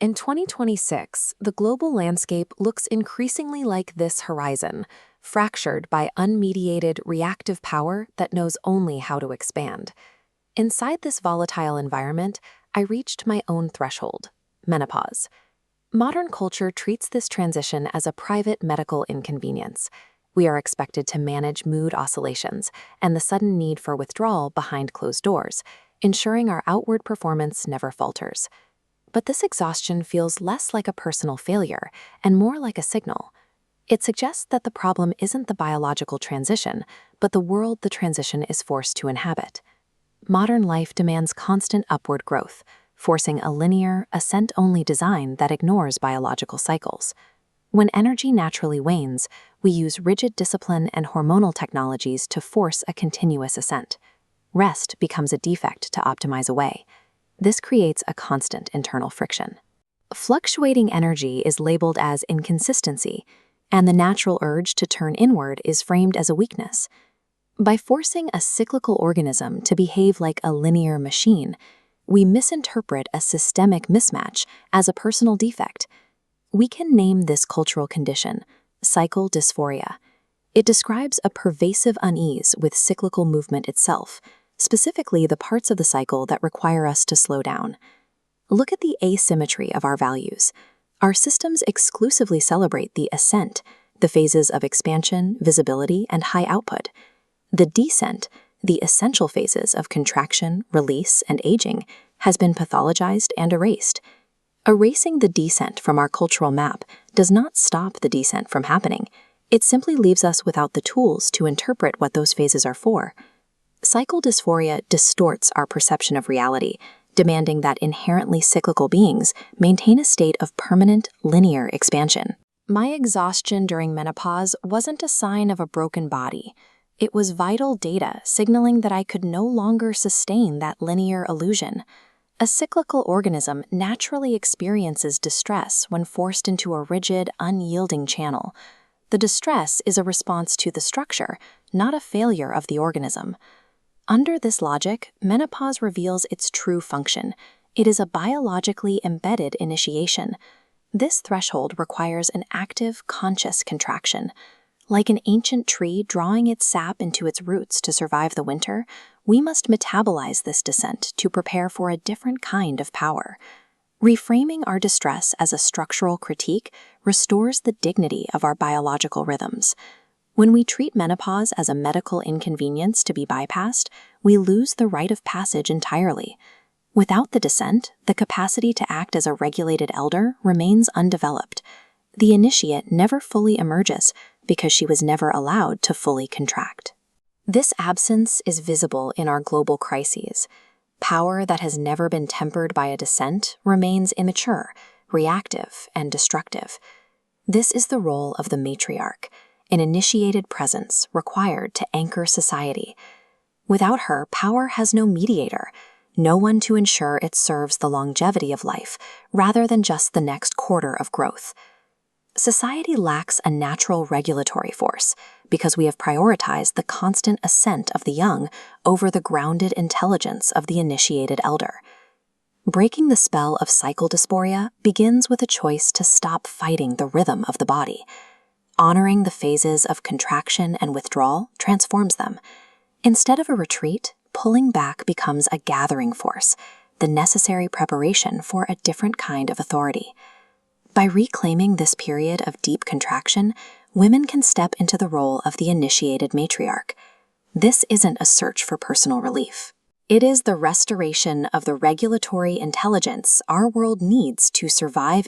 In 2026, the global landscape looks increasingly like this horizon, fractured by unmediated reactive power that knows only how to expand. Inside this volatile environment, I reached my own threshold: menopause. Modern culture treats this transition as a private medical inconvenience. We are expected to manage mood oscillations and the sudden need for withdrawal behind closed doors, ensuring our outward performance never falters. But this exhaustion feels less like a personal failure and more like a signal. It suggests that the problem isn't the biological transition, but the world the transition is forced to inhabit. Modern life demands constant upward growth, forcing a linear, ascent-only design that ignores biological cycles. When energy naturally wanes, we use rigid discipline and hormonal technologies to force a continuous ascent. Rest becomes a defect to optimize away. This creates a constant internal friction. Fluctuating energy is labeled as inconsistency, and the natural urge to turn inward is framed as a weakness. By forcing a cyclical organism to behave like a linear machine, we misinterpret a systemic mismatch as a personal defect. We can name this cultural condition cycle dysphoria. It describes a pervasive unease with cyclical movement itself, specifically the parts of the cycle that require us to slow down. Look at the asymmetry of our values. Our systems exclusively celebrate the ascent, the phases of expansion, visibility, and high output. The descent, the essential phases of contraction, release, and aging, has been pathologized and erased. Erasing the descent from our cultural map does not stop the descent from happening. It simply leaves us without the tools to interpret what those phases are for. Cycle dysphoria distorts our perception of reality, demanding that inherently cyclical beings maintain a state of permanent, linear expansion. My exhaustion during menopause wasn't a sign of a broken body. It was vital data signaling that I could no longer sustain that linear illusion. A cyclical organism naturally experiences distress when forced into a rigid, unyielding channel. The distress is a response to the structure, not a failure of the organism. Under this logic, menopause reveals its true function. It is a biologically embedded initiation. This threshold requires an active, conscious contraction. Like an ancient tree drawing its sap into its roots to survive the winter, we must metabolize this descent to prepare for a different kind of power. Reframing our distress as a structural critique restores the dignity of our biological rhythms. When we treat menopause as a medical inconvenience to be bypassed, we lose the rite of passage entirely. Without the descent, the capacity to act as a regulated elder remains undeveloped. The initiate never fully emerges because she was never allowed to fully contract. This absence is visible in our global crises. Power that has never been tempered by a descent remains immature, reactive, and destructive. This is the role of the matriarch, an initiated presence required to anchor society. Without her, power has no mediator, no one to ensure it serves the longevity of life rather than just the next quarter of growth. Society lacks a natural regulatory force because we have prioritized the constant ascent of the young over the grounded intelligence of the initiated elder. Breaking the spell of cycle dysphoria begins with a choice to stop fighting the rhythm of the body. Honoring the phases of contraction and withdrawal transforms them. Instead of a retreat, pulling back becomes a gathering force, the necessary preparation for a different kind of authority. By reclaiming this period of deep contraction, women can step into the role of the initiated matriarch. This isn't a search for personal relief. It is the restoration of the regulatory intelligence our world needs to survive